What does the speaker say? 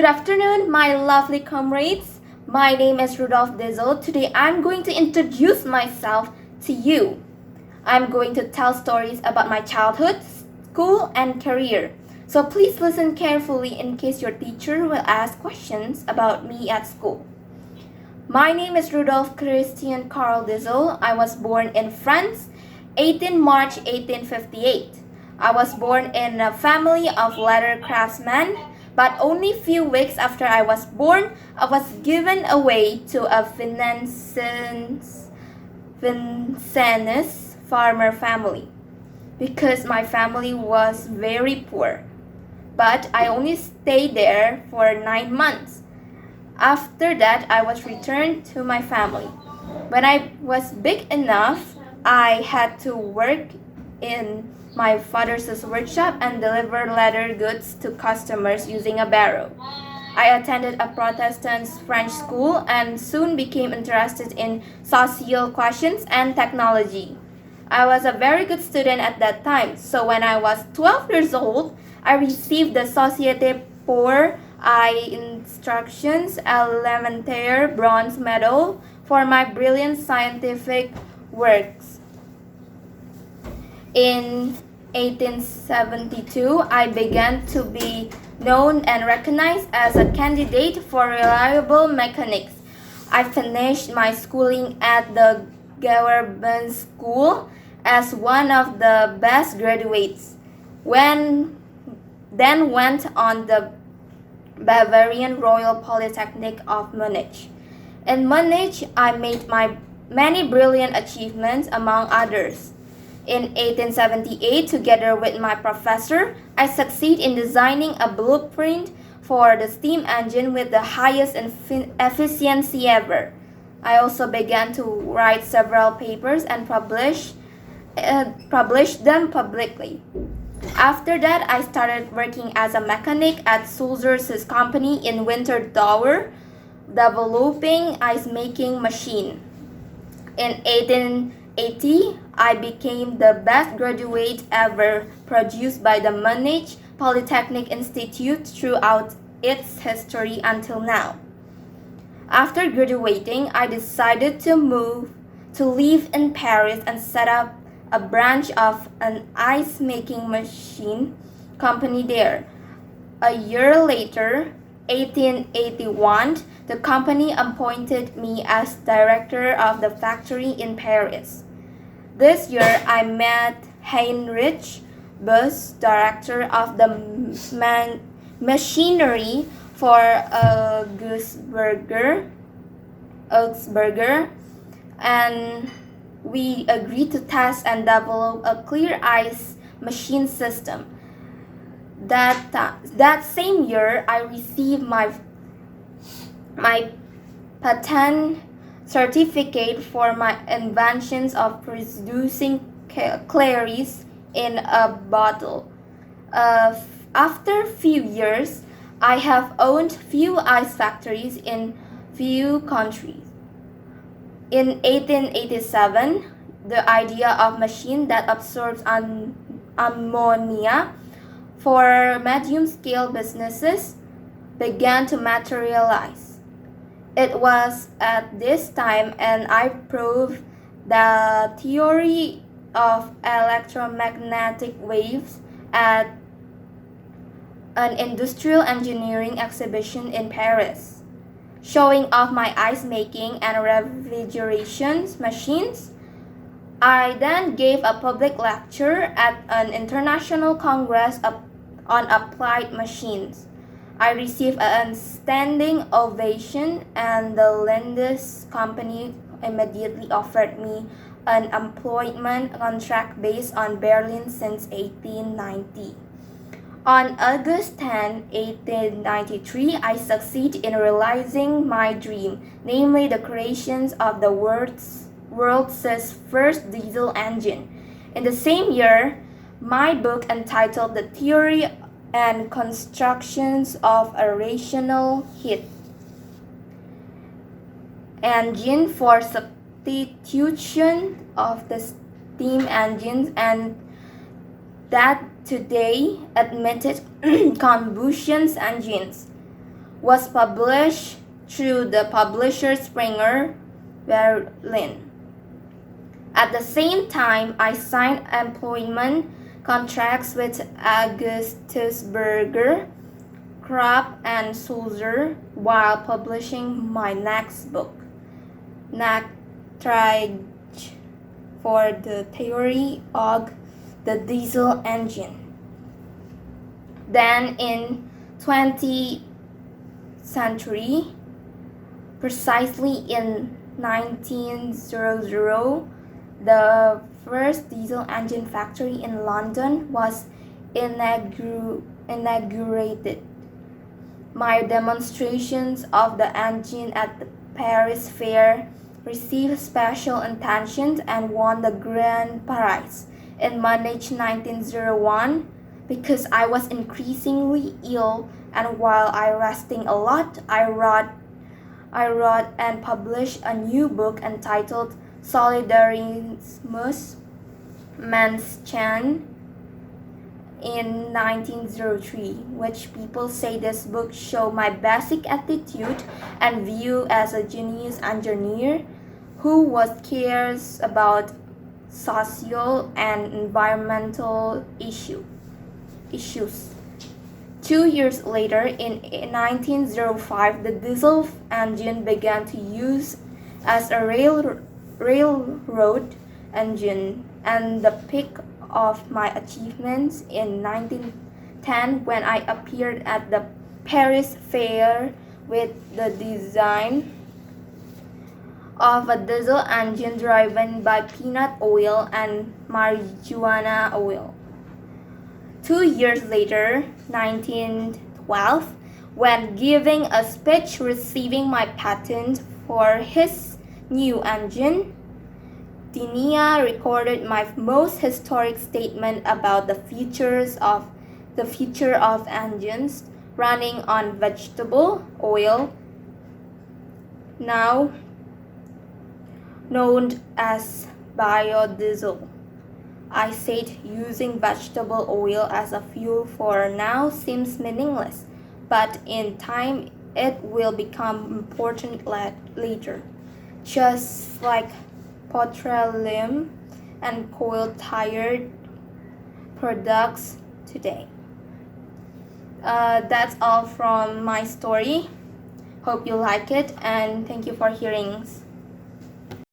Good afternoon, my lovely comrades. My name is Rudolf. Today I'm going to introduce myself to you. I'm going to tell stories about my childhood, school, and career. So please listen carefully in case your teacher will ask questions about me at school. My name is Rudolf Christian Karl Dizel. I was born in France, 18 March 1858. I was born in a family of leather craftsmen, but only few weeks after I was born, I was given away to a Vincennes farmer family because my family was very poor. But I only stayed there for 9 months. After that, I was returned to my family. When I was big enough, I had to work in my father's workshop and deliver leather goods to customers using a barrow. I attended a Protestant French school and soon became interested in social questions and technology. I was a very good student at that time, so when I was 12 years old, I received the Société pour Instructions Elementaire Bronze Medal for my brilliant scientific works. In 1872, I began to be known and recognized as a candidate for reliable mechanics. I finished my schooling at the government school as one of the best graduates, then went on the Bavarian Royal Polytechnic of Munich. In Munich, I made my many brilliant achievements, among others. In 1878, together with my professor, I succeeded in designing a blueprint for the steam engine with the highest efficiency ever. I also began to write several papers and publish them publicly. After that, I started working as a mechanic at Sulzer's company in Winterthur, developing ice-making machine. In 1880, I became the best graduate ever produced by the Munich Polytechnic Institute throughout its history until now. After graduating, I decided to live in Paris and set up a branch of an ice-making machine company there. A year later, 1881, the company appointed me as director of the factory in Paris. This year, I met Heinrich Buss, director of the machinery for Augsburger, and we agreed to test and develop a clear ice machine system. That same year, I received my patent certificate for my inventions of producing Charis in a bottle. After few years, I have owned few ice factories in few countries. In 1887, the idea of machine that absorbs ammonia for medium-scale businesses began to materialize. It was at this time and I proved the theory of electromagnetic waves at an industrial engineering exhibition in Paris, showing off my ice making and refrigeration machines. I then gave a public lecture at an international congress on applied machines. I received a standing ovation and the Lindes company immediately offered me an employment contract based on Berlin since 1890. On August 10, 1893, I succeeded in realizing my dream, namely the creation of the world's first diesel engine. In the same year, my book entitled The Theory and Constructions of a Rational Heat Engine for Substitution of the Steam Engines and that today admitted combustion engines was published through the publisher Springer, Berlin. At the same time, I signed employment contracts with Augustus Berger, Krapp and Sulzer while publishing my next book, Nachträge for the Theory of the Diesel Engine. Then in 20th century, precisely in 1900, the first diesel engine factory in London was inaugurated. My demonstrations of the engine at the Paris Fair received special attention and won the Grand Prize in Munich 1901 because I was increasingly ill, and while I resting a lot, I wrote and published a new book entitled Solidarismus Menschen in 1903, which people say this book showed my basic attitude and view as a genius engineer who was cares about social and environmental issues. 2 years later, in 1905, the diesel engine began to use as a railroad engine, and the peak of my achievements in 1910 when I appeared at the Paris Fair with the design of a diesel engine driven by peanut oil and marijuana oil. 2 years later, 1912, when giving a speech receiving my patent for his new engine, Dinia recorded my most historic statement about the future of engines running on vegetable oil, now known as biodiesel. I said using vegetable oil as a fuel for now seems meaningless, but in time it will become important later, just like petroleum and coal-fired products today. That's all from my story. Hope you like it, and thank you for hearing.